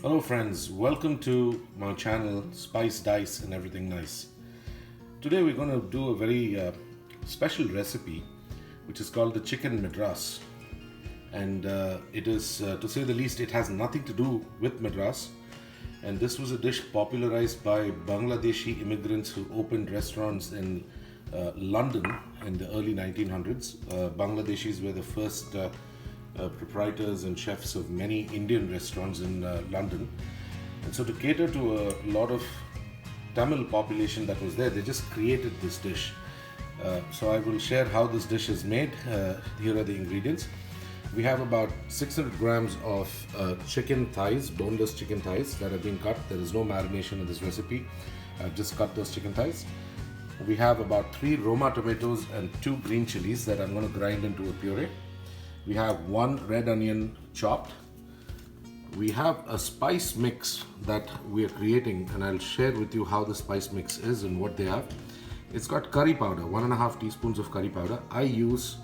Hello friends, welcome to my channel Spice, Dice and Everything Nice. Today we're going to do a very special recipe which is called the chicken Madras, and it is to say the least, it has nothing to do with Madras, and this was a dish popularized by Bangladeshi immigrants who opened restaurants in London in the early 1900s. Bangladeshis were the first proprietors and chefs of many Indian restaurants in London, and so to cater to a lot of Tamil population that was there, they just created this dish. So I will share how this dish is made. Here are the ingredients. We have about 600 grams of chicken thighs, boneless chicken thighs that have been cut. There is no marination in this recipe. I've just cut those chicken thighs. We have about 3 Roma tomatoes and 2 green chilies that I'm going to grind into a puree. We have 1 red onion chopped. We have a spice mix that we are creating, and I'll share with you how the spice mix is and what they have. It's got curry powder, 1.5 teaspoons of curry powder. I use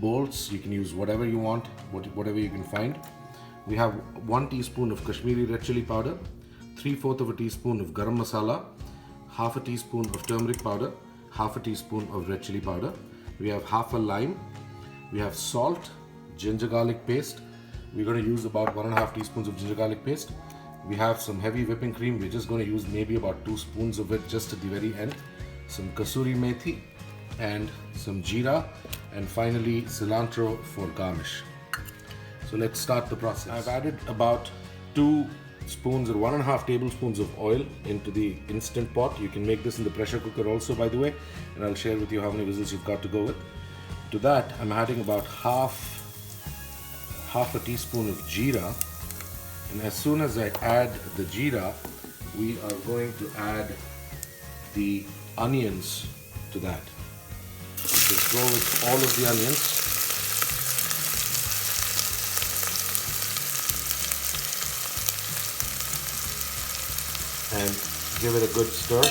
bolts. You can use whatever you want, whatever you can find. We have 1 teaspoon of Kashmiri red chili powder, 3/4 of a teaspoon of garam masala, half a teaspoon of turmeric powder, half a teaspoon of red chili powder. We have half a lime. We have salt, ginger garlic paste. We're going to use about 1.5 teaspoons of ginger garlic paste. We have some heavy whipping cream. We're just going to use maybe about 2 spoons of it just at the very end. Some kasuri methi and some jeera, and finally cilantro for garnish. So let's start the process. I've added about 2 spoons or 1.5 tablespoons of oil into the instant pot. You can make this in the pressure cooker also, by the way, and I'll share with you how many whistles you've got to go with. To that, I'm adding about half a teaspoon of jeera, and as soon as I add the jeera, we are going to add the onions to that. Just go with all of the onions. And give it a good stir.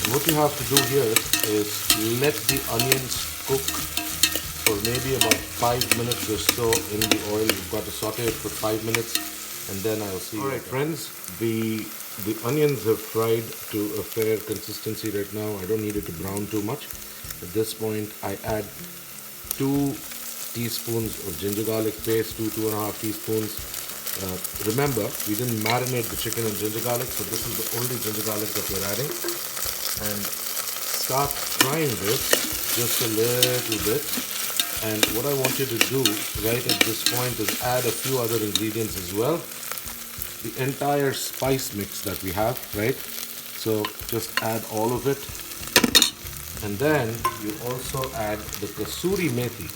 And what you have to do here is let the onions cook for maybe about 5 minutes or so in the oil. You've got to saute it for 5 minutes, and then I'll see you. Alright friends, the onions have fried to a fair consistency right now. I don't need it to brown too much. At this point, I add 2 teaspoons of ginger garlic paste, 2.5 teaspoons. Remember, we didn't marinate the chicken in ginger garlic, so this is the only ginger garlic that we're adding. And start frying this just a little bit. And what I want you to do right at this point is add a few other ingredients as well. The entire spice mix that we have, right? So just add all of it. And then you also add the kasuri methi.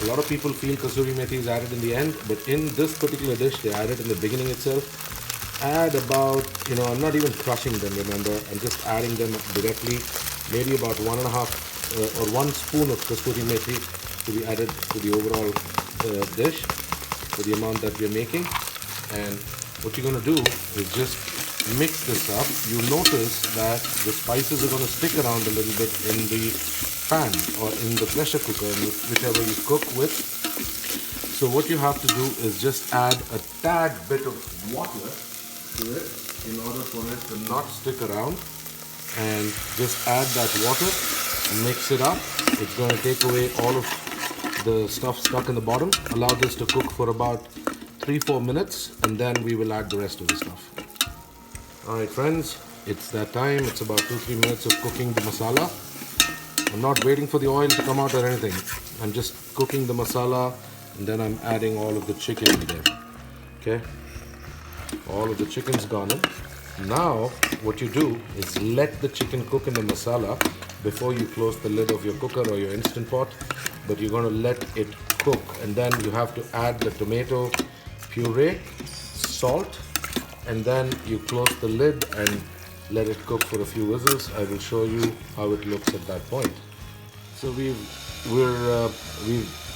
A lot of people feel kasuri methi is added in the end, but in this particular dish, they add it in the beginning itself. Add about, I'm not even crushing them, remember, I'm just adding them directly. Maybe about 1.5 or 1 spoon of kasuri methi to be added to the overall dish for the amount that we're making. And what you're going to do is just mix this up. You notice that the spices are going to stick around a little bit in the pan or in the pressure cooker, whichever you cook with. So what you have to do is just add a tad bit of water to it in order for it to not stick around, and just add that water, mix it up. It's going to take away all of the stuff stuck in the bottom. Allow this to cook for about 3-4 minutes, and then we will add the rest of the stuff. Alright friends, it's that time. It's about 2-3 minutes of cooking the masala. I'm not waiting for the oil to come out or anything. I'm just cooking the masala, and then I'm adding all of the chicken in there. Okay, all of the chicken's gone in. Now what you do is let the chicken cook in the masala before you close the lid of your cooker or your instant pot, but you're going to let it cook, and then you have to add the tomato puree, salt, and then you close the lid and let it cook for a few whistles. I will show you how it looks at that point. So we've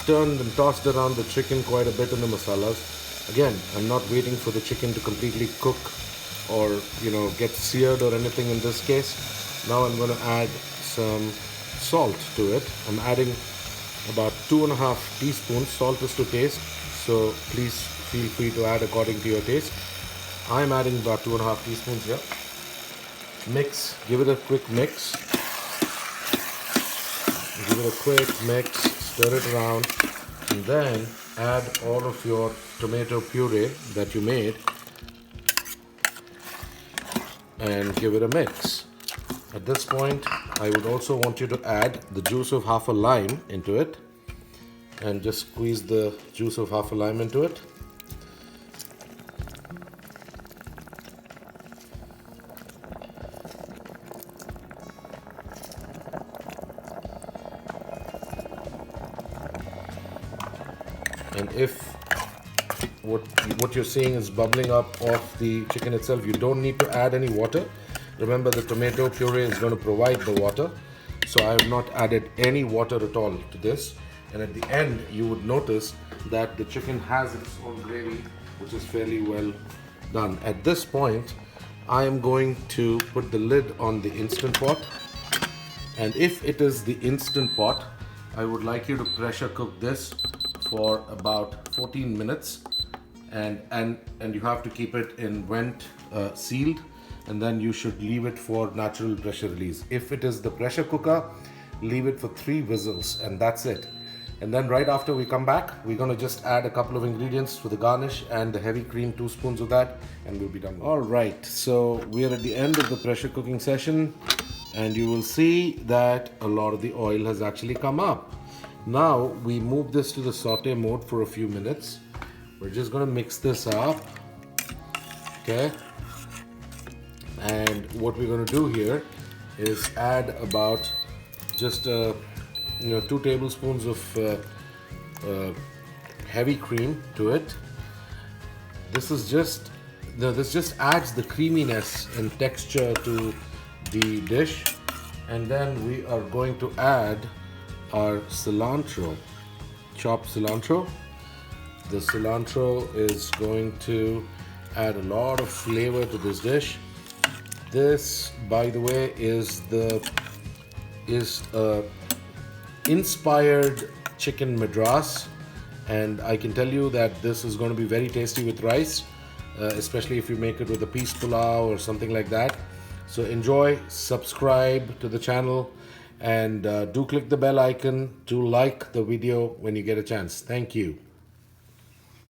turned and tossed around the chicken quite a bit in the masalas. Again, I'm not waiting for the chicken to completely cook or get seared or anything in this case. Now I'm going to add some salt to it. I'm adding about 2.5 teaspoons. Salt is to taste. so please feel free to add according to your taste. I'm adding about 2.5 teaspoons here. Mix, give it a quick mix. Give it a quick mix, stir it around, and then add all of your tomato puree that you made and give it a mix. At this point, I would also want you to add the juice of half a lime into it, and just squeeze the juice of half a lime into it. And if what you're seeing is bubbling up off the chicken itself, you don't need to add any water. Remember, the tomato puree is going to provide the water, so I have not added any water at all to this. And at the end, you would notice that the chicken has its own gravy, which is fairly well done. At this point, I am going to put the lid on the Instant Pot, and if it is the Instant Pot, I would like you to pressure cook this for about 14 minutes, and you have to keep it in vent sealed, and then you should leave it for natural pressure release. If it is the pressure cooker, leave it for 3 whistles, and that's it. And then right after we come back, we're going to just add a couple of ingredients for the garnish and the heavy cream, 2 spoons of that, and we'll be done. All right, so we are at the end of the pressure cooking session, and you will see that a lot of the oil has actually come up. Now we move this to the saute mode for a few minutes. We're just going to mix this up, okay? And what we're going to do here is add about just 2 tablespoons of heavy cream to it. This just adds the creaminess and texture to the dish. And then we are going to add our cilantro, chopped cilantro. The cilantro is going to add a lot of flavor to this dish. This, by the way, is inspired chicken Madras, and I can tell you that this is going to be very tasty with rice, especially if you make it with a peas pulao or something like that. So enjoy, subscribe to the channel, and do click the bell icon to like the video when you get a chance. Thank you.